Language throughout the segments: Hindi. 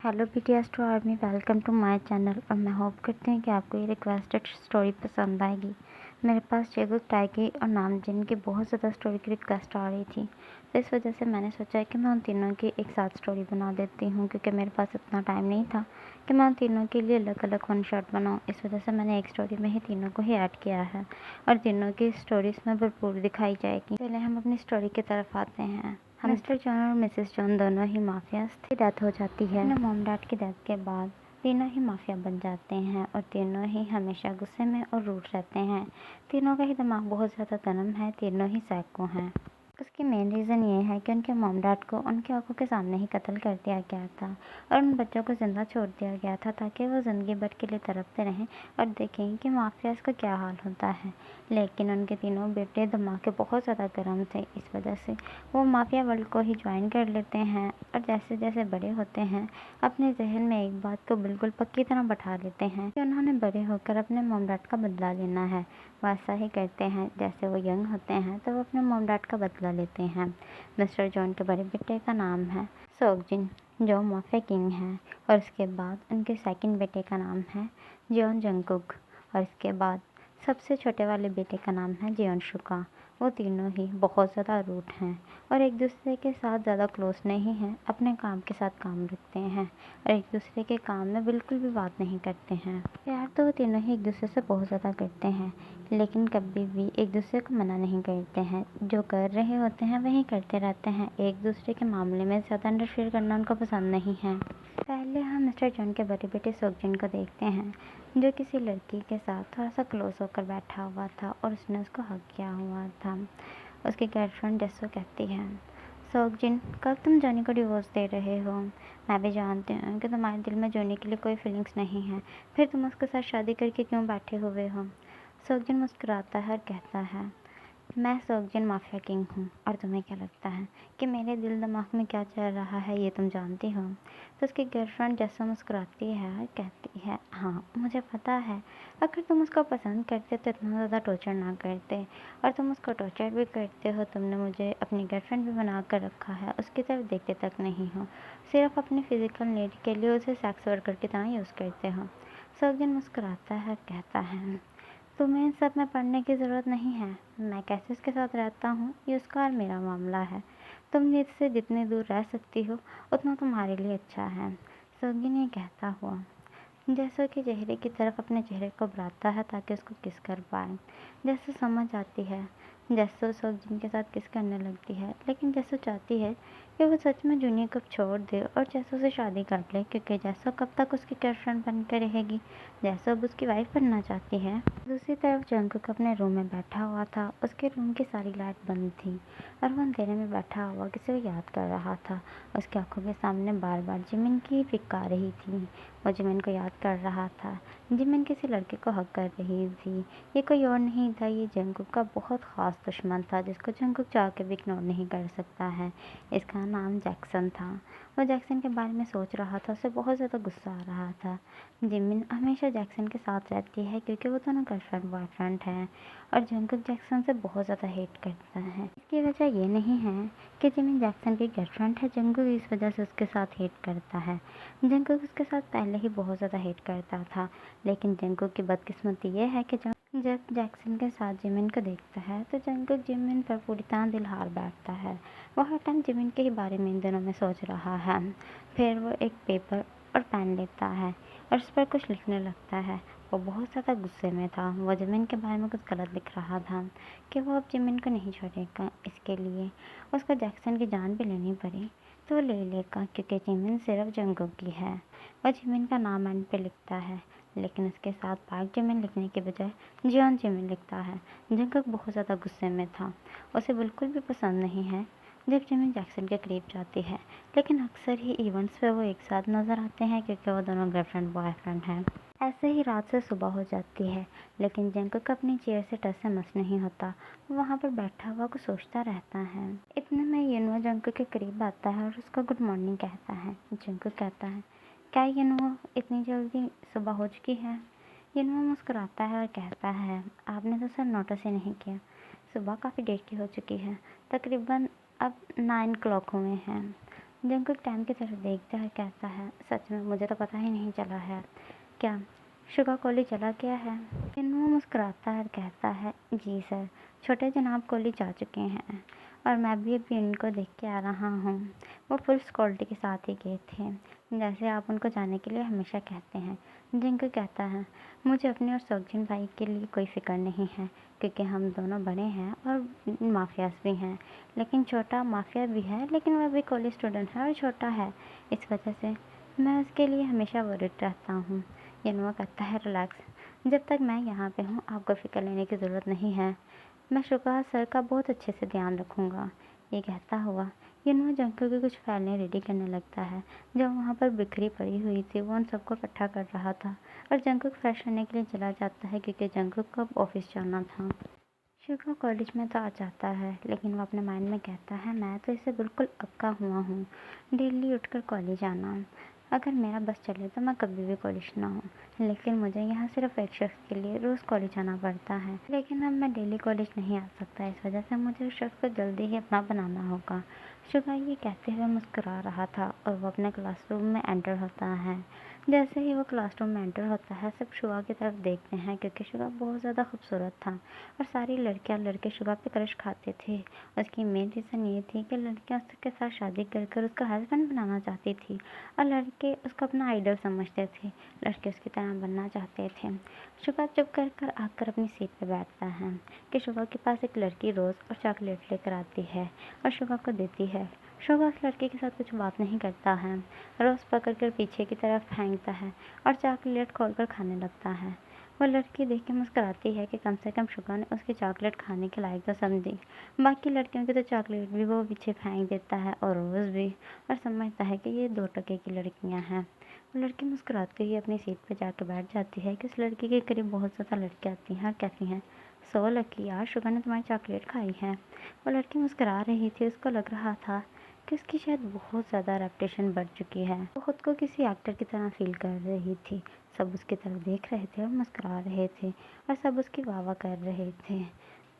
Hello BTS to army, welcome to my channel. और मैं होप करती हूँ कि आपको ये रिक्वेस्टेड स्टोरी पसंद आएगी। मेरे पास जेगुक टाइगी और नामजिन की बहुत ज़्यादा स्टोरी की रिक्वेस्ट आ रही थी, तो इस वजह से मैंने सोचा कि मैं उन तीनों की एक साथ स्टोरी बना देती हूँ, क्योंकि मेरे पास इतना टाइम नहीं था कि मैं उन तीनों के लिए अलग अलग वन शॉट बनाऊँ। इस वजह से मैंने एक स्टोरी में ही तीनों को ही ऐड किया है और तीनों की स्टोरी इसमें भरपूर दिखाई जाएगी। चलिए हम अपनी स्टोरी की तरफ आते हैं। मिस्टर जॉन और मिसेस जॉन दोनों ही माफियाज थे। डेथ हो जाती है। अपने मॉम डैड की डेथ के बाद तीनों ही माफिया बन जाते हैं और तीनों ही हमेशा गुस्से में और रूठ रहते हैं। तीनों का ही दिमाग बहुत ज़्यादा गर्म है, तीनों ही साइको हैं। उसकी मेन रीज़न ये है कि उनके मॉम डैड को उनकी आंखों के सामने ही कत्ल कर दिया गया था और उन बच्चों को ज़िंदा छोड़ दिया गया था ताकि वो ज़िंदगी भर के लिए तड़पते रहें और देखें कि माफियाज का क्या हाल होता है। लेकिन उनके तीनों बेटे दिमाग के बहुत ज़्यादा गर्म थे, इस वजह से वो माफिया वर्ल्ड को ही ज्वाइन कर लेते हैं और जैसे जैसे बड़े होते हैं अपने जहन में एक बात को बिल्कुल पक्की तरह बैठा लेते हैं कि उन्होंने बड़े होकर अपने मॉम डैड का बदला लेना है। वैसा ही करते हैं, जैसे वो यंग होते हैं तो वो अपने मॉम डैड का बदला लेते हैं। मिस्टर जॉन के बड़े बेटे का नाम है सोगजिन, जो माफिया किंग है, और उसके बाद उनके सेकंड बेटे का नाम है जियोन जंगकुक, और इसके बाद सबसे छोटे वाले बेटे का नाम है जियोन शुका। वो तीनों ही बहुत ज़्यादा रूठ हैं और एक दूसरे के साथ ज़्यादा क्लोज नहीं हैं। अपने काम के साथ काम रखते हैं और एक दूसरे के काम में बिल्कुल भी बात नहीं करते हैं। प्यार तो वो तीनों ही एक दूसरे से बहुत ज़्यादा करते हैं, लेकिन कभी भी एक दूसरे को मना नहीं करते हैं। जो कर रहे होते हैं वही करते रहते हैं। एक दूसरे के मामले में ज़्यादा इंटरफेयर करना उनको पसंद नहीं है। पहले हम मिस्टर जॉन के बड़े बेटे सोगजिन को देखते हैं, जो किसी लड़की के साथ थोड़ा सा क्लोज होकर बैठा हुआ था और उसने उसको हक किया हुआ था। उसकी गर्लफ्रेंड जस्सो कहती है, सोगजिन, कल तुम जॉनी को डिवोर्स दे रहे हो। मैं भी जानती हूँ कि तुम्हारे दिल में जॉनी के लिए कोई फीलिंग्स नहीं है, फिर तुम उसके साथ शादी करके क्यों बैठे हुए हो। सोगजिन मुस्कुराता है और कहता है, मैं सोगजिन माफिया किंग हूँ और तुम्हें क्या लगता है कि मेरे दिल दिमाग में क्या चल रहा है ये तुम जानती हो। तो उसकी गर्लफ्रेंड जैसा मुस्कुराती है और कहती है, हाँ मुझे पता है। अगर तुम उसको पसंद करते तो इतना ज़्यादा टॉर्चर ना करते, और तुम उसको टॉर्चर भी करते हो। तुमने मुझे अपनी गर्लफ्रेंड भी बना कर रखा है, उसकी तरफ देखते तक नहीं हो, सिर्फ अपनी फिजिकल नीड के लिए उसे सेक्स वर्कर की तरह यूज़ करते हो। सोगजिन मुस्कुराता है और कहता है, तुम्हें इन सब में पढ़ने की ज़रूरत नहीं है। मैं कैसे उसके साथ रहता हूँ ये उसका और मेरा मामला है। तुम इससे जितनी दूर रह सकती हो उतना तुम्हारे लिए अच्छा है। सोगजिन ये कहता हुआ जैसो के चेहरे की तरफ अपने चेहरे को बढ़ाता है ताकि उसको किस कर पाए। जैसो समझ आती है। जैसो सोगजिन के साथ किस करने लगती है, लेकिन जैसो चाहती है कि वो सच में जूनियर को छोड़ दे और जैसो से शादी कर ले, क्योंकि जैसो कब तक उसकी गर्लफ्रेंड बनकर रहेगी। जैसो अब उसकी वाइफ बनना चाहती है। दूसरी तरफ जंगकुक अपने रूम में बैठा हुआ था। उसके रूम की सारी लाइट बंद थी और वो अंधेरे में बैठा हुआ किसी को याद कर रहा था। उसकी आंखों के सामने बार बार जिमिन की पिक आ रही थी। वो जिमिन को याद कर रहा था। जिमिन किसी लड़के को हक कर रही थी। ये कोई और नहीं था, ये जंगकुक का बहुत ख़ास दुश्मन था, जिसको जंगकुक चाह के भी इग्नोर नहीं कर सकता है। इसका नाम जैक्सन था। वो जैक्सन के बारे में सोच रहा था, उसे बहुत ज़्यादा गुस्सा आ रहा था। जिमिन हमेशा जैक्सन के साथ रहती है क्योंकि वो दोनों गर्लफ्रेंड बॉयफ्रेंड हैं, और जंगकुक जैक्सन से बहुत ज़्यादा हेट करता है। इसकी वजह ये नहीं है कि जिमिन जैक्सन की गर्लफ्रेंड है, जंगकुक इस वजह से उसके साथ हेट करता है। जंगकुक उसके साथ पहले ही बहुत ज़्यादा हेट करता था, लेकिन जंगकुक की बदकिस्मती ये है कि जब जैक्सन के साथ जिमिन को देखता है तो जंगकुक जिमिन पर पूरी तरह दिल हार बैठता है। वो हर टाइम जिमिन के ही बारे में इन दिनों में सोच रहा है। फिर वो एक पेपर और पेन लेता है और उस पर कुछ लिखने लगता है। वो बहुत ज़्यादा गुस्से में था। वो जिमिन के बारे में कुछ गलत लिख रहा था कि वो अब जिमिन को नहीं छोड़ेगा। इसके लिए उसको जैक्सन की जान भी लेनी पड़ी तो ले लेगा, क्योंकि जिमिन सिर्फ जंगकुक की है। वह जिमिन का नाम एंड पे लिखता है, लेकिन उसके साथ पार्क जिमिन लिखने के बजाय जियोन जिमिन लिखता है। जंगकुक बहुत ज़्यादा गुस्से में था। उसे बिल्कुल भी पसंद नहीं है जब जिमिन जैक्सन के करीब जाती है, लेकिन अक्सर ही इवेंट्स पे वो एक साथ नज़र आते हैं क्योंकि वो दोनों गर्लफ्रेंड बॉयफ्रेंड हैं। ऐसे ही रात से सुबह हो जाती है, लेकिन जंगकुक अपनी चेयर से टस से मस नहीं होता। वो वहाँ पर बैठा हुआ कुछ सोचता रहता है। इतने में युनवो जंगकुक के करीब आता है और उसको गुड मॉर्निंग कहता है। जंगकुक कहता है, क्या युनवो इतनी जल्दी सुबह हो चुकी है। युनवो मुस्कुराता है और कहता है, आपने तो सर नोटिस ही नहीं किया, सुबह काफ़ी देर की हो चुकी है, तकरीबन अब 9 o'clock हुए हैं। जंगकुक टाइम की तरफ देखता है, कहता है, सच में मुझे तो पता ही नहीं चला है। क्या शुगा कोहली चला गया है? इनमो मुस्कुराता है और कहता है, जी सर, छोटे जनाब कोहली जा चुके हैं और मैं भी अभी उनको देख के आ रहा हूँ। वो फुल सिक्योरिटी के साथ ही गए थे, जैसे आप उनको जाने के लिए हमेशा कहते हैं। जिंकू कहता है, मुझे अपने और सोक्जिन भाई के लिए कोई फ़िक्र नहीं है, क्योंकि हम दोनों बड़े हैं और माफियाज भी हैं। लेकिन छोटा माफिया भी है, लेकिन वह भी कॉलेज स्टूडेंट है और छोटा है। इस वजह से मैं उसके लिए हमेशा वरीड रहता हूँ। यनुआ कहता है, रिलैक्स, जब तक मैं यहाँ पे हूँ आपको फ़िक्र लेने की ज़रूरत नहीं है। मैं शुगा सर का बहुत अच्छे से ध्यान रखूँगा। ये कहता हुआ यनुआ जंकू की कुछ फाइलें रेडी करने लगता है जो वहाँ पर बिखरी पड़ी हुई थी। वो उन सबको इकट्ठा कर रहा था और जंकुक फ्रेश होने के लिए चला जाता है, क्योंकि जंकुक को ऑफिस जाना था। शुगा कॉलेज में तो आ जाता है, लेकिन वो अपने माइंड में कहता है, मैं तो इससे बिल्कुल अक्का हुआ हूँ डेली उठकर कॉलेज आना। अगर मेरा बस चले तो मैं कभी भी कॉलेज ना हूँ, लेकिन मुझे यहाँ सिर्फ एक शख्स के लिए रोज़ कॉलेज आना पड़ता है। लेकिन अब मैं डेली कॉलेज नहीं आ सकता, इस वजह से मुझे उस शख्स को जल्दी ही अपना बनाना होगा। शुगा ये कहते हुए मुस्कुरा रहा था और वो अपने क्लासरूम में एंटर होता है। जैसे ही वो क्लासरूम में एंटर होता है, सब शुगा की तरफ देखते हैं, क्योंकि शुगा बहुत ज़्यादा खूबसूरत था और सारी लड़कियां लड़के शुगा पे क्रश खाते थे। उसकी मेन रीज़न ये थी कि लड़कियां उसके साथ शादी कर कर उसका हस्बैंड बनाना चाहती थी और लड़के उसको अपना आइडल समझते थे। लड़के उसकी तरह बनना चाहते थे। शुगा चुप कर कर आकर अपनी सीट पर बैठता है कि शुगा के पास एक लड़की रोज़ और चॉकलेट लेकर आती है और शुगा को देती है। शुगा उस लड़के के साथ कुछ बात नहीं करता है। रोज़ पकड़ कर पीछे की तरफ फेंकता है और चॉकलेट खोलकर खाने लगता है। वो लड़की देख के मुस्कुराती है कि कम से कम शुगा ने उसकी चॉकलेट खाने के लायक तो समझी। बाकी लड़कियों की तो चॉकलेट भी वो पीछे फेंक देता है और रोज़ भी, और समझता है कि ये 2 टके की लड़कियां हैं। वो लड़की मुस्कुराती हुई अपनी सीट पर जाकर बैठ जाती है कि उस लड़की के करीब बहुत ज़्यादा लड़कियाँ आती हैं और कहती हैं, सो लकी यार, शुगा ने तुम्हारी चॉकलेट खाई है। वो लड़की मुस्कुरा रही थी। उसको लग रहा था कि उसकी शायद बहुत ज़्यादा रेपुटेशन बढ़ चुकी है। वो खुद को किसी एक्टर की तरह फील कर रही थी। सब उसकी तरफ देख रहे थे और मुस्कुरा रहे थे और सब उसकी वाह कर रहे थे।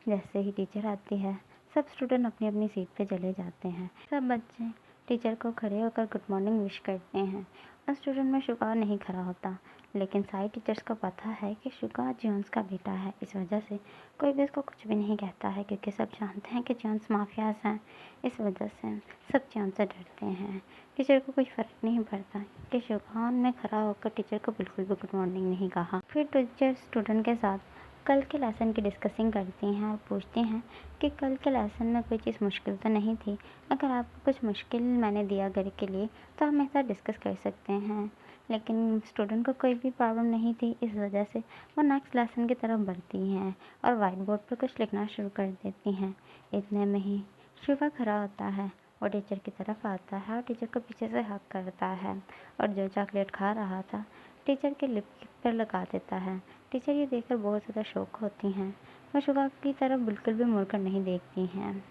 जैसे ही टीचर आती है, सब स्टूडेंट अपनी अपनी सीट पे चले जाते हैं। सब बच्चे टीचर को खड़े होकर गुड मॉर्निंग विश करते हैं और स्टूडेंट में शुगा नहीं खड़ा होता। लेकिन सारे टीचर्स को पता है कि शुगा जॉन्स का बेटा है। इस वजह से कोई भी उसको कुछ भी नहीं कहता है, क्योंकि सब जानते हैं कि जॉन्स माफियाज हैं। इस वजह से सब जॉन से डरते हैं। टीचर को कोई फ़र्क नहीं पड़ता कि शुभान ने खड़ा होकर टीचर को बिल्कुल भी गुड मॉर्निंग नहीं कहा। फिर टीचर स्टूडेंट के साथ कल के लेसन की डिस्कसिंग करती हैं और पूछती हैं कि कल के लेसन में कोई चीज़ मुश्किल तो नहीं थी। अगर आपको कुछ मुश्किल मैंने दिया घर के लिए तो आप मेरे साथ डिस्कस कर सकते हैं। लेकिन स्टूडेंट को कोई भी प्रॉब्लम नहीं थी। इस वजह से वो नेक्स्ट लेसन की तरफ बढ़ती हैं और वाइट बोर्ड पर कुछ लिखना शुरू कर देती हैं। इतने में ही शिवा खड़ा होता है। वो टीचर की तरफ आता है और टीचर को पीछे से हक करता है और जो चॉकलेट खा रहा था टीचर के लिप पर लगा देता है। टीचर ये देखकर बहुत ज़्यादा शॉक होती हैं। वो शुगा की तरफ बिल्कुल भी मुड़कर नहीं देखती हैं।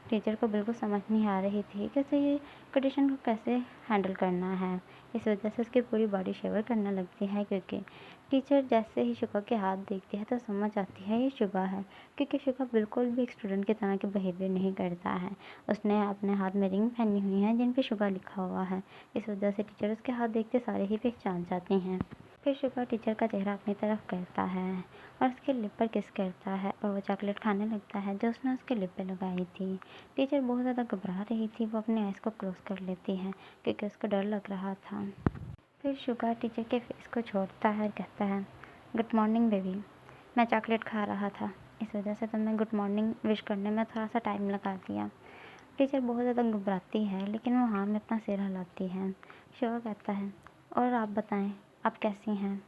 टीचर को बिल्कुल समझ नहीं आ रही थी कि उसे ये कंडीशन को कैसे हैंडल करना है। इस वजह से उसकी पूरी बॉडी शिवर करने लगती है, क्योंकि टीचर जैसे ही शुगा के हाथ देखती है तो समझ आती है ये शुगा है, क्योंकि शुगा बिल्कुल भी एक स्टूडेंट की तरह की बिहेवियर नहीं करता है। उसने अपने हाथ में रिंग पहनी हुई है जिन पे शुगा लिखा हुआ है। इस वजह से टीचर उसके हाथ देखते सारे ही पहचान जाती हैं। फिर शुगा टीचर का चेहरा अपनी तरफ करता है और उसके लिप पर किस करता है और वो चॉकलेट खाने लगता है जो उसने उसके लिप पे लगाई थी। टीचर बहुत ज़्यादा घबरा रही थी। वो अपने आइज़ को क्लोज कर लेती है क्योंकि उसको डर लग रहा था। फिर शुगा टीचर के फेस को छोड़ता है और कहता है, गुड मॉर्निंग बेबी, मैं चॉकलेट खा रहा था, इस वजह से तुमने गुड मॉर्निंग विश करने में थोड़ा सा टाइम लगा दिया। टीचर बहुत ज़्यादा घबराती है, लेकिन वो हाँ में अपना सिर हिलाती है। शुगा कहता है, और आप बताएं, आप कैसी हैं?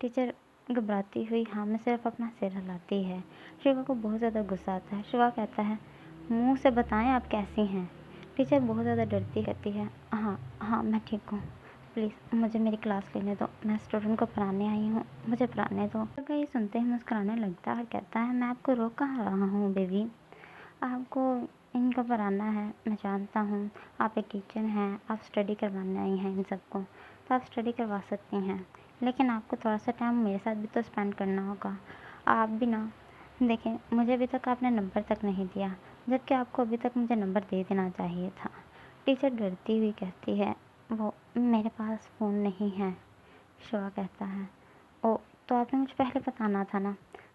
टीचर घबराती हुई हाँ में सिर्फ अपना सिर हिलाती है। शुगा को बहुत ज़्यादा गुस्सा आता है। शुगा कहता है, मुंह से बताएं आप कैसी हैं? टीचर बहुत ज़्यादा डरती कहती है, हाँ हाँ मैं ठीक हूँ, प्लीज़ मुझे मेरी क्लास लेने दो, मैं स्टूडेंट को पढ़ाने आई हूँ, मुझे पढ़ाने दो। शुगा ये सुनते ही मुस्कुराने लगता है और कहता है, मैं आपको रोक कहाँ रहा हूँ बेबी, आपको इनको पढ़ाना है। मैं जानता हूँ आप एक टीचर हैं, आप स्टडी करवाने आई हैं इन सबको, तो आप स्टडी करवा सकती हैं, लेकिन आपको थोड़ा सा टाइम मेरे साथ भी तो स्पेंड करना होगा। आप भी ना, देखें, मुझे अभी तक आपने नंबर तक नहीं दिया, जबकि आपको अभी तक मुझे नंबर दे देना चाहिए था। टीचर डरती हुई कहती है, वो मेरे पास फ़ोन नहीं है। शिवा कहता है, ओ तो आपने मुझे पहले बताना था ना।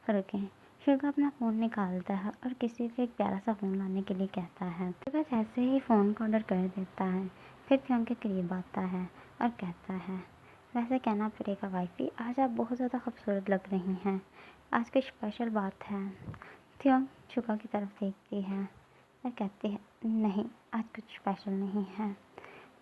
रुकें। शिवा अपना फ़ोन निकालता है और किसी को एक प्यारा सा फ़ोन लाने के लिए कहता है। शिवा जैसे ही फ़ोन को ऑर्डर कर देता है, फिर थियोंग के करीब आता है और कहता है, वैसे कहना पड़ेगा वाइफी, आज आप बहुत ज़्यादा खूबसूरत लग रही हैं। आज कोई स्पेशल बात है। थियोंग शिवा की तरफ देखती है और कहती है, नहीं आज कुछ स्पेशल नहीं है।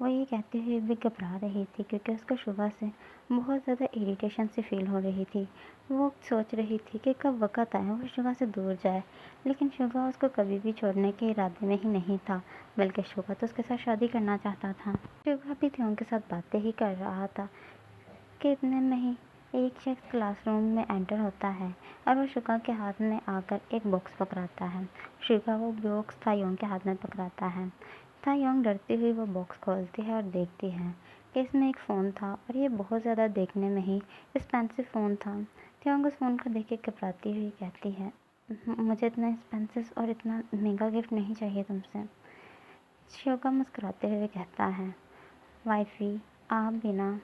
वो ये कहते हुए भी घबरा रही थी क्योंकि उसको सुबह से बहुत ज़्यादा इरिटेशन सी फील हो रही थी। वो सोच रही थी कि कब वक़्त आए वो शुगा से दूर जाए, लेकिन शुगा उसको कभी भी छोड़ने के इरादे में ही नहीं था, बल्कि शुगा तो उसके साथ शादी करना चाहता था। शुगा भी थियोंग के साथ बातें ही कर रहा था कि इतने में ही एक शख्स क्लासरूम में एंटर होता है और वो शुगा के हाथ में आकर एक बॉक्स पकड़ाता है। शुगा वो बॉक्स तायोंग के हाथ में पकड़ाता है। तायोंग डरती हुई वो बॉक्स खोलती है और देखती है कि इसमें एक फ़ोन था और ये बहुत ज़्यादा देखने में ही एक्सपेंसिव फ़ोन था। तायोंग उस फ़ोन को देख के घबराती हुई कहती है, मुझे इतना एक्सपेंसिव और इतना महंगा गिफ्ट नहीं चाहिए तुमसे। शुगा मुस्कुराते हुए कहता है, वाइफी आप भी ना,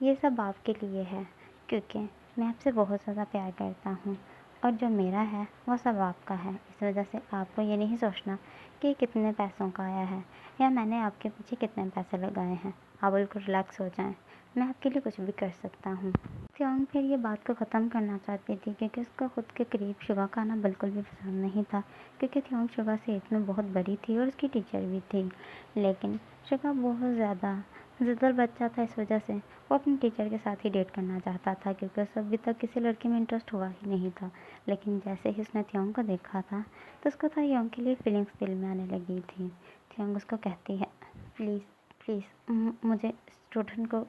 ये सब आपके लिए है क्योंकि मैं आपसे बहुत ज़्यादा प्यार करता हूँ और जो मेरा है वो सब आपका है। इस वजह से आपको ये नहीं सोचना कि कितने पैसों का आया है या मैंने आपके पीछे कितने पैसे लगाए हैं। आप बिल्कुल रिलैक्स हो जाएं, मैं आपके लिए कुछ भी कर सकता हूँ। थियोंग फिर ये बात को ख़त्म करना चाहती थी क्योंकि उसको खुद के करीब शुगा का आना बिल्कुल भी पसंद नहीं था, क्योंकि थियोंग शुगा से एज में बहुत बड़ी थी और उसकी टीचर भी थी। लेकिन शुगा बहुत ज़्यादा ज़िद्दल बच्चा था, इस वजह से वो अपनी टीचर के साथ ही डेट करना चाहता था क्योंकि उसे अभी तक किसी लड़की में इंटरेस्ट हुआ ही नहीं था। लेकिन जैसे ही उसने थियोंग को देखा था तो उसको थियोंग के लिए फीलिंग्स दिल में आने लगी थी। थियोंग उसको कहती है, प्लीज़ प्लीज़ मुझे स्टूडेंट को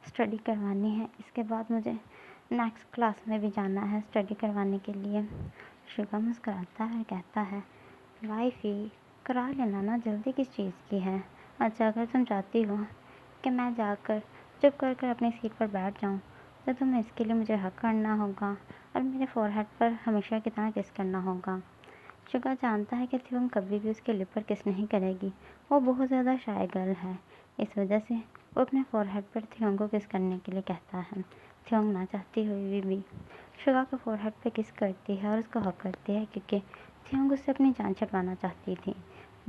स्टडी करवानी है, इसके बाद मुझे नेक्स्ट क्लास में भी जाना है स्टडी करवाने के लिए। शुगा मुस्कुराता है, कहता है, वाइफी करा लेना ना, जल्दी किस चीज़ की है। अच्छा अगर तुम चाहती हो कि मैं जाकर चुप कर कर अपनी सीट पर बैठ जाऊं, तो तुम्हें इसके लिए मुझे हक करना होगा और मेरे फोरहेड पर हमेशा की तरह किस करना होगा। शुगा जानता है कि थियोंग कभी भी उसके लिप पर किस नहीं करेगी, वो बहुत ज़्यादा शाय गर्ल है। इस वजह से वो अपने फोरहेड पर थियोंग को किस करने के लिए कहता है। थियोंग ना चाहती हुई भी शुगा के फोरहेड पर किस करती है और उसको हक करती है क्योंकि थियोंग उससे अपनी जान छुड़वाना चाहती थी।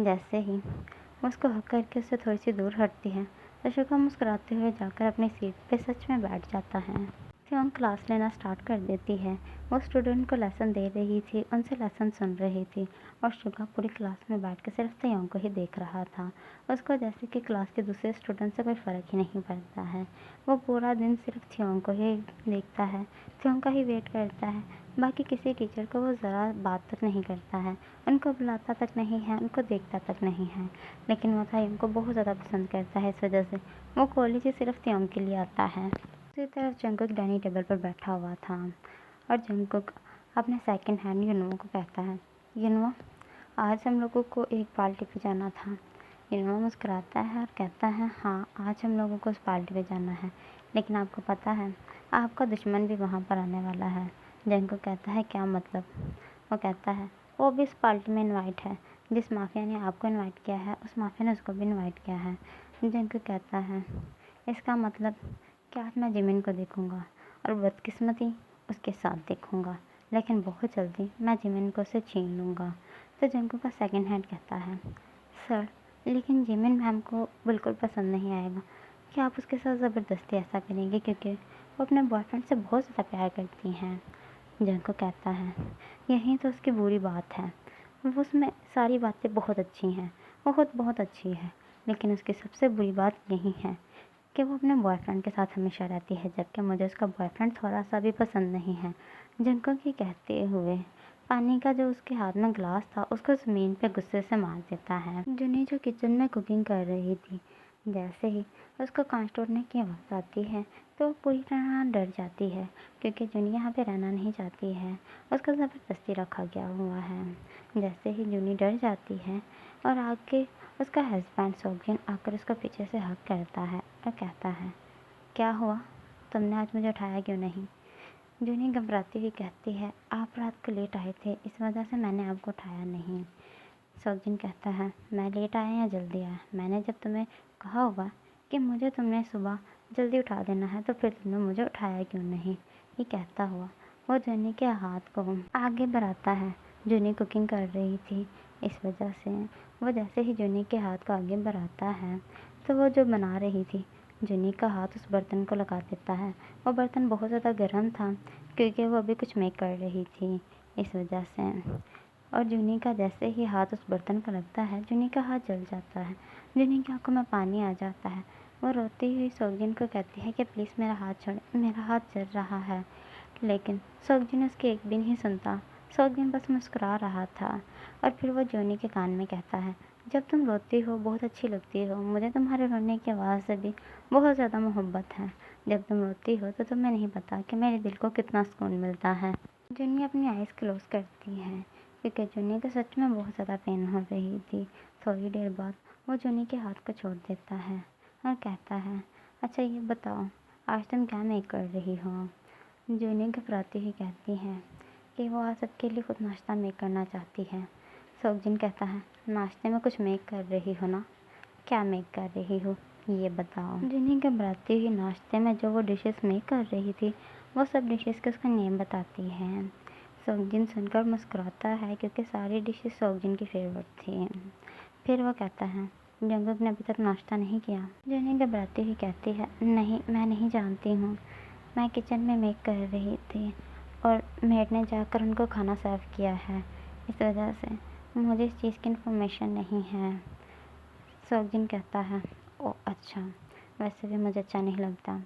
जैसे ही वो उसको हक करके उससे थोड़ी सी दूर हटती है तो शुगा मुस्कुराते हुए जाकर अपनी सीट पे सच में बैठ जाता है। थियोंग क्लास लेना स्टार्ट कर देती है। वो स्टूडेंट को लेसन दे रही थी, उनसे लेसन सुन रही थी और शुगा पूरी क्लास में बैठ के सिर्फ थियोंग को ही देख रहा था। उसको जैसे कि क्लास के दूसरे स्टूडेंट से कोई फ़र्क ही नहीं पड़ता है। वो पूरा दिन सिर्फ थियोंग को ही देखता है, थियोंग का ही वेट करता है। बाकी किसी टीचर को वो ज़रा बात तक नहीं करता है, उनको बुलाता तक नहीं है, उनको देखता तक नहीं है। लेकिन वो थियोंग को बहुत ज़्यादा पसंद करता है, इस वजह से वो कॉलेज ही सिर्फ थियोंग के लिए आता है। दूसरी तरफ जंगकुक डाइनिंग टेबल पर बैठा हुआ था और जंगकुक अपने सेकंड हैंड युनवो को कहता है, युनवो आज हम लोगों को एक पार्टी पे जाना था। युनवो मुस्कुराता है और कहता है, हाँ आज हम लोगों को उस पार्टी पे जाना है, लेकिन आपको पता है आपका दुश्मन भी वहाँ पर आने वाला है। जंगकुक कहता है, क्या मतलब? वो कहता है, वो भी इस पार्टी में इन्वाइट है, जिस माफिया ने आपको इन्वाइट किया है उस माफिया ने उसको भी इन्वाइट किया है। जंगकुक कहता है, इसका मतलब कि आज मैं जिमिन को देखूंगा और बदकिस्मती उसके साथ देखूंगा, लेकिन बहुत जल्दी मैं जिमिन को उसे छीन लूँगा। तो जंगकुक का सेकंड हैंड कहता है, सर लेकिन जिमिन मैम को बिल्कुल पसंद नहीं आएगा कि आप उसके साथ ज़बरदस्ती ऐसा करेंगे क्योंकि वो अपने बॉयफ्रेंड से बहुत ज़्यादा प्यार करती हैं। जंगकुक कहता है, यही तो उसकी बुरी बात है, वो उसमें सारी बातें बहुत अच्छी हैं, वो खुद बहुत अच्छी है, लेकिन उसकी सबसे बुरी बात यही है कि वो अपने बॉयफ्रेंड के साथ हमेशा रहती है, जबकि मुझे उसका बॉयफ्रेंड थोड़ा सा भी पसंद नहीं है। जंगकुक ये कहते हुए पानी का जो उसके हाथ में ग्लास था उसको ज़मीन पे गुस्से से मार देता है। जुनी जो किचन में कुकिंग कर रही थी, जैसे ही उसको कांच तोड़ने की आवाज़ आती है तो वो पूरी तरह डर जाती है क्योंकि जुनी यहाँ पे रहना नहीं चाहती है, उसको ज़बरदस्ती रखा गया हुआ है। जैसे ही जुनी डर जाती है और आके उसका हस्बैंड सोगजिन आकर उसको पीछे से हग करता है और कहता है, क्या हुआ, तुमने आज मुझे उठाया क्यों नहीं? जूनी घबराती हुई कहती है, आप रात को लेट आए थे, इस वजह से मैंने आपको उठाया नहीं। सौजिन कहता है, मैं लेट आया या जल्दी आया? मैंने जब तुम्हें कहा होगा कि मुझे तुमने सुबह जल्दी उठा देना है तो फिर तुमने मुझे उठाया क्यों नहीं? ये कहता हुआ वो जूनी के हाथ को आगे बढ़ाता है। जूनी कुकिंग कर रही थी, इस वजह से वो जैसे ही जूनी के हाथ को आगे बढ़ाता है तो वो जो बना रही थी, जूनी का हाथ उस बर्तन को लगा देता है। वो बर्तन बहुत ज़्यादा गर्म था क्योंकि वो अभी कुछ मेक कर रही थी, इस वजह से। और जूनी का जैसे ही हाथ उस बर्तन पर लगता है, जूनी का हाथ जल जाता है। जूनी की आंखों में पानी आ जाता है। वो रोती हुई सोगजिन को कहती है कि प्लीज़ मेरा हाथ छोड़, मेरा हाथ जल रहा है। लेकिन सोगजिन उसकी एक भी नहीं सुनता। सोगजिन बस मुस्कुरा रहा था। और फिर वो जूनी के कान में कहता है, जब तुम रोती हो बहुत अच्छी लगती हो, मुझे तुम्हारे रोने की आवाज़ से भी बहुत ज़्यादा मोहब्बत है। जब तुम रोती हो तो तुम्हें नहीं पता कि मेरे दिल को कितना सुकून मिलता है। जूनी अपनी आइज़ क्लोज करती है क्योंकि जूनी को सच में बहुत ज़्यादा पेन हो रही थी। थोड़ी देर बाद वो जूनी के हाथ को छोड़ देता है और कहता है, अच्छा ये बताओ आज तुम क्या मेक कर रही हो? जूनी घबराती हुई कहती है कि वो आज सबके लिए खुद नाश्ता मेक करना चाहती है। सोगजिन कहता है, नाश्ते में कुछ मेक कर रही हो ना? क्या मेक कर रही हो ये बताओ? जूनी घबराती हुई नाश्ते में जो वो डिशेस मेक कर रही थी वो सब डिशेस के उसका नेम बताती है। सोगजिन सुनकर मुस्कुराता है क्योंकि सारी डिशेस सोगजिन की फेवरेट थी। फिर वो कहता है, जंगकुक ने अभी तक नाश्ता नहीं किया? जूनी घबराती हुई कहती है, नहीं मैं नहीं जानती हूँ। मैं किचन में मेक कर रही थी और मेड ने जाकर उनको खाना सर्व किया है, इस वजह से मुझे इस चीज़ की इन्फॉर्मेशन नहीं है। सोगजिन कहता है, ओ अच्छा, वैसे भी मुझे अच्छा नहीं लगता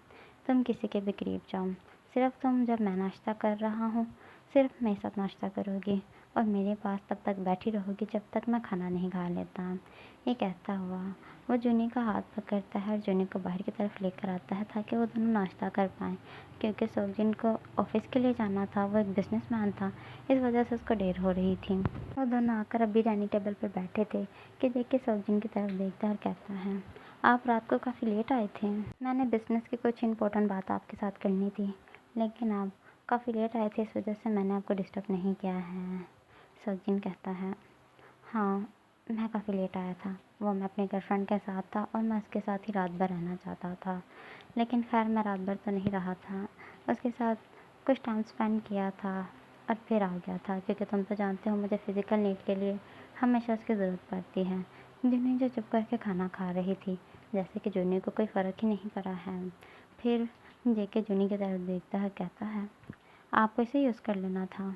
तुम किसी के भी करीब जाओ। सिर्फ तुम जब मैं नाश्ता कर रहा हूँ सिर्फ मेरे साथ नाश्ता करोगी और मेरे पास तब तक बैठी रहोगी जब तक मैं खाना नहीं खा लेता। ये कहता हुआ वो जूनी का हाथ पकड़ता है और जूनी को बाहर की तरफ लेकर आता है ताकि वो दोनों नाश्ता कर पाएँ। क्योंकि सोगजिन को ऑफिस के लिए जाना था, वो एक बिजनेसमैन था, इस वजह से उसको देर हो रही थी। वो दोनों आकर अभी डाइनिंग टेबल पर बैठे थे कि देख के सोगजिन की तरफ देखता है और कहता है, आप रात को काफ़ी लेट आए थे। मैंने बिज़नेस की कुछ इम्पोर्टेंट बात आपके साथ करनी थी, लेकिन आप काफ़ी लेट आए थे, इस वजह से मैंने आपको डिस्टर्ब नहीं किया है। सोगजिन कहता है, हाँ मैं काफ़ी लेट आया था। वो मैं अपनी गर्लफ्रेंड के साथ था और मैं उसके साथ ही रात भर रहना चाहता था। लेकिन खैर मैं रात भर तो नहीं रहा था, उसके साथ कुछ टाइम स्पेंड किया था और फिर आ गया था क्योंकि तुम तो जानते हो मुझे फ़िज़िकल नीड के लिए हमेशा उसकी ज़रूरत पड़ती है। जूनी जो चुप करके खाना खा रही थी, जैसे कि जूनी को कोई फ़र्क ही नहीं पड़ा है। फिर जेके जूनी की तरफ देखता है, कहता है, आपको इसे यूज़ कर लेना था।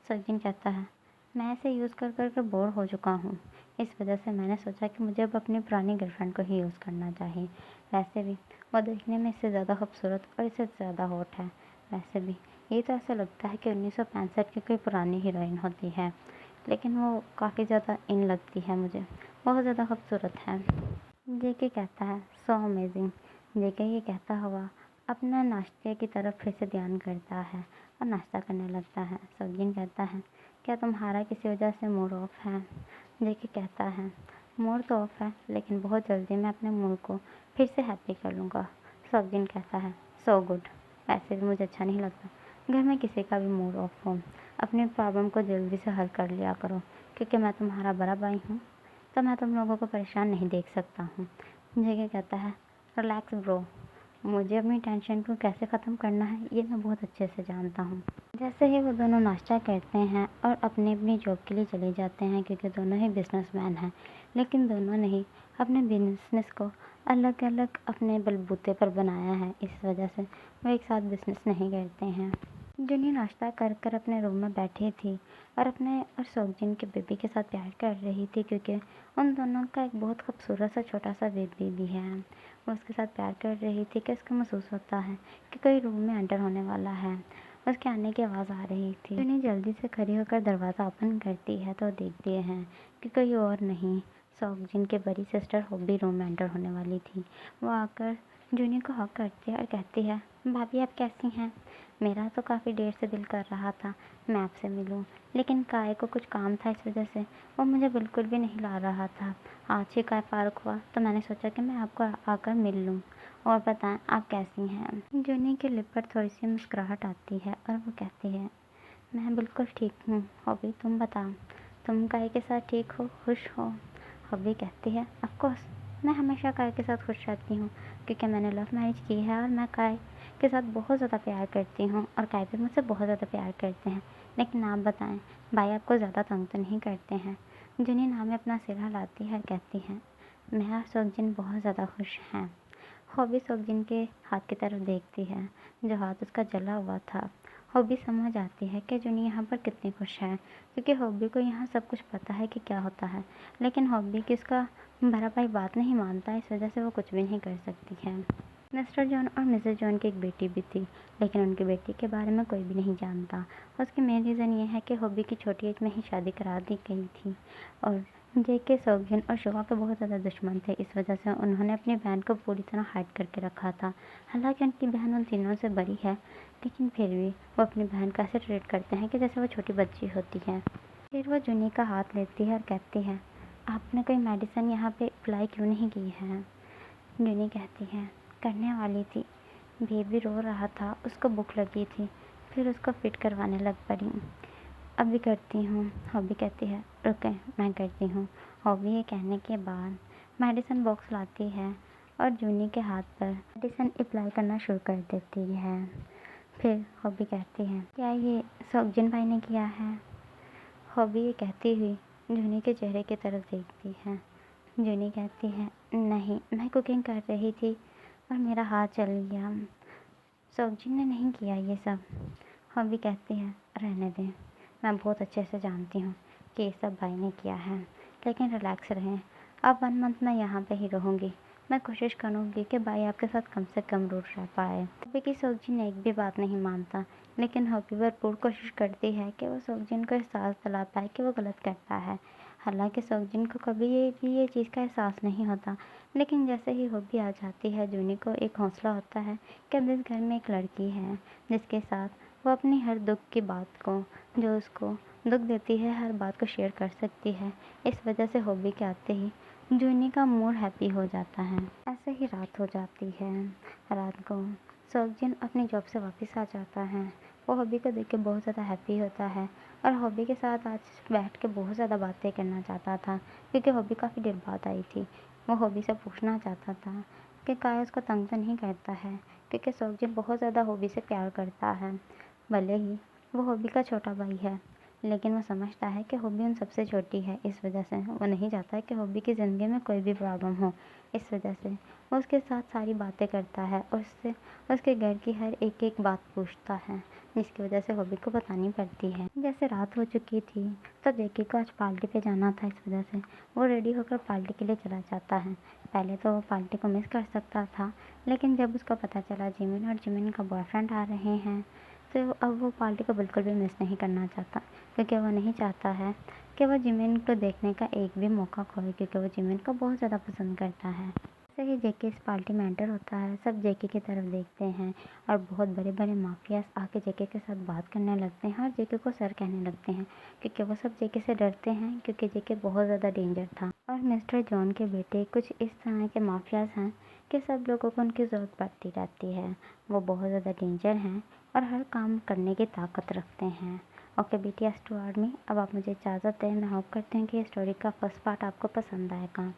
सोगजिन कहता है, मैं इसे यूज़ कर कर कर बोर हो चुका हूँ, इस वजह से मैंने सोचा कि मुझे अब अपनी पुरानी गर्लफ्रेंड को ही यूज़ करना चाहिए। वैसे भी वो देखने में इससे ज़्यादा खूबसूरत और इससे ज़्यादा हॉट है। वैसे भी ये तो ऐसा लगता है कि 1965 की कोई पुरानी हीरोइन होती है, लेकिन वो काफ़ी ज़्यादा इन लगती है मुझे, बहुत ज़्यादा खूबसूरत है। जेके कहता है, सो अमेजिंग। जेके ये कहता हुआ अपना नाश्ते की तरफ फिर से ध्यान करता है और नाश्ता करने लगता है। सोगजिन कहता है, क्या तुम्हारा किसी वजह से मूड ऑफ है? जेके कहता है, मूड तो ऑफ है लेकिन बहुत जल्दी मैं अपने मूड को फिर से हैप्पी कर लूँगा। सोगजिन कहता है, सो गुड। वैसे भी मुझे अच्छा नहीं लगता घर में किसी का भी मूड ऑफ हो। अपनी प्रॉब्लम को जल्दी से हल कर लिया करो क्योंकि मैं तुम्हारा बड़ा भाई हूँ तो मैं तुम लोगों को परेशान नहीं देख सकता हूँ। जेके कहता है, रिलैक्स ब्रो, मुझे अपनी टेंशन को कैसे ख़त्म करना है ये मैं बहुत अच्छे से जानता हूँ। जैसे ही वो दोनों नाश्ता करते हैं और अपनी अपनी जॉब के लिए चले जाते हैं क्योंकि दोनों ही बिजनेसमैन हैं, लेकिन दोनों ने ही अपने बिजनेस को अलग अलग अपने बलबूते पर बनाया है, इस वजह से वो एक साथ बिजनेस नहीं करते हैं। जूनी नाश्ता कर कर अपने रूम में बैठी थी और अपने और सोगजिन के बेबी के साथ प्यार कर रही थी क्योंकि उन दोनों का एक बहुत खूबसूरत सा छोटा सा बेबी भी है। वो उसके साथ प्यार कर रही थी कि उसको महसूस होता है कि कोई रूम में एंटर होने वाला है। उसके आने की आवाज़ आ रही थी। जूनी जल्दी से खड़ी होकर दरवाज़ा ओपन करती है तो देखती है कि कोई और नहीं, सोगजिन की बड़ी सिस्टर होबी रूम में एंटर होने वाली थी। वो आकर जूनी को हक करती है और कहती है, भाभी आप कैसी हैं? मेरा तो काफ़ी देर से दिल कर रहा था मैं आपसे मिलूं, लेकिन काय को कुछ काम था इस वजह से वो मुझे बिल्कुल भी नहीं ला रहा था। आज ही काय पार्क हुआ तो मैंने सोचा कि मैं आपको आकर मिल लूं। और बताएं आप कैसी हैं? जूनी के लिप पर थोड़ी सी मुस्कुराहट आती है और वो कहती है, मैं बिल्कुल ठीक हूँ। हॉबी तुम बताओ तुम काय के साथ ठीक हो, खुश हो? हॉबी कहती है, ऑफ कोर्स मैं हमेशा काय के साथ खुश रहती हूँ क्योंकि मैंने लव मैरिज की है और मैं काय के साथ बहुत ज़्यादा प्यार करती हूँ और काय भी मुझसे बहुत ज़्यादा प्यार करते हैं। लेकिन आप बताएं, भाई आपको ज़्यादा तंग तो नहीं करते हैं? जुनी नाम अपना सिर हिलाती है और कहती है, मैं और सोगजिन बहुत ज़्यादा खुश हैं। हॉबी सोगजिन के हाथ की तरफ देखती है, जो हाथ उसका जला हुआ था। हॉबी समझ आती है कि जुनी यहाँ पर कितनी खुश है, क्योंकि हॉबी को यहाँ सब कुछ पता है कि क्या होता है। लेकिन हॉबी की उसका बड़ा भाई बात नहीं मानता, इस वजह से वो कुछ भी नहीं कर सकती है। मिस्टर जॉन और मिसेस जॉन की एक बेटी भी थी, लेकिन उनकी बेटी के बारे में कोई भी नहीं जानता। उसकी मेन रीज़न ये है कि हॉबी की छोटी एज में ही शादी करा दी गई थी और जेके सोगजिन और शिवा के बहुत ज़्यादा दुश्मन थे। इस वजह से उन्होंने अपनी बहन को पूरी तरह हाइड करके रखा था। हालांकि उनकी बहन उन तीनों से बड़ी है, लेकिन फिर भी वो अपनी बहन को ऐसे ट्रीट करते हैं कि जैसे वो छोटी बच्ची होती है। फिर वो जुनी का हाथ लेती है और कहती है, आपने कोई मेडिसिन यहाँ पे अप्लाई क्यों नहीं की है? जुनी कहती है, करने वाली थी, बेबी रो रहा था, उसको भूख लगी थी, फिर उसको फिट करवाने लग पड़ी। अभी करती हूँ। हॉबी कहती है, रुकें मैं करती हूँ। हॉबी ये कहने के बाद मेडिसिन बॉक्स लाती है और जूनी के हाथ पर मेडिसिन अप्लाई करना शुरू कर देती है। फिर हॉबी कहती है, क्या ये सोगजिन भाई ने किया है? हॉबी ये कहती हुई जूनी के चेहरे की तरफ देखती है। जूनी कहती है, नहीं मैं कुकिंग कर रही थी और मेरा हाथ चल गया, सोगजिन ने नहीं किया ये सब। हॉबी कहती है, रहने दें, मैं बहुत अच्छे से जानती हूँ कि ये सब भाई ने किया है, लेकिन रिलैक्स रहें। अब 1 मंथ मैं यहाँ पे ही रहूँगी। मैं कोशिश करूँगी कि भाई आपके साथ कम से कम दूर रह पाए। हॉबी की सोगजिन एक भी बात नहीं मानता, लेकिन हॉबी भरपूर कोशिश करती है कि वो सोगजिन को एहसास दिला पाए कि वो गलत करता है। हालांकि सोगजिन को कभी ये चीज़ का एहसास नहीं होता, लेकिन जैसे ही हॉबी आ जाती है, जूनी को एक हौसला होता है कि अब इस घर में एक लड़की है जिसके साथ वो अपनी हर दुख की बात को, जो उसको दुख देती है, हर बात को शेयर कर सकती है। इस वजह से हॉबी के आते ही जूनी का मूड हैप्पी हो जाता है। ऐसे ही रात हो जाती है। रात को सोगजिन अपनी जॉब से वापस आ जाता है। वो हॉबी को देख के बहुत ज़्यादा हैप्पी होता है और हॉबी के साथ आज बैठ के बहुत ज़्यादा बातें करना चाहता था, क्योंकि हॉबी काफ़ी देर बाद आई थी। वो हॉबी से पूछना चाहता था कि काय उसको तंग तो नहीं करता है, क्योंकि सोगजिन बहुत ज़्यादा हॉबी से प्यार करता है। भले ही वो हॉबी का छोटा भाई है, लेकिन वो समझता है कि हॉबी उन सबसे छोटी है। इस वजह से वो नहीं चाहता कि हॉबी की ज़िंदगी में कोई भी प्रॉब्लम हो। इस वजह से वो उसके साथ सारी बातें करता है और उससे उसके घर की हर एक बात पूछता है, जिसकी वजह से हॉबी को बतानी पड़ती है। जैसे रात हो चुकी थी, तो जेकी को आज पार्टी पे जाना था, इस वजह से वो रेडी होकर पार्टी के लिए चला जाता है। पहले तो वो पार्टी को मिस कर सकता था, लेकिन जब उसको पता चला जिमिन और जिमिन का बॉयफ्रेंड आ रहे हैं, तो अब वो पार्टी को बिल्कुल भी मिस नहीं करना चाहता, क्योंकि वो नहीं चाहता है कि वो जिमिन को देखने का एक भी मौका खोए, क्योंकि वो जिमिन को बहुत ज़्यादा पसंद करता है। जैसे ही जेके इस पार्टी में एंटर होता है, सब जेके की तरफ देखते हैं और बहुत बड़े बड़े माफियाज आके जेके के साथ बात करने लगते हैं और जेके को सर कहने लगते हैं, क्योंकि वो सब जेके से डरते हैं, क्योंकि जेके बहुत ज़्यादा डेंजर था। और मिस्टर जॉन के बेटे कुछ इस तरह के माफियाज हैं कि सब लोगों को उनकी ज़रूरत पड़ती रहती है। वो बहुत ज़्यादा डेंजर हैं और हर काम करने की ताकत रखते हैं। ओके बीटीएस टू आर्मी, अब आप मुझे इजाज़त दें। मैं होप करती हूँ कि ये स्टोरी का फर्स्ट पार्ट आपको पसंद आएगा।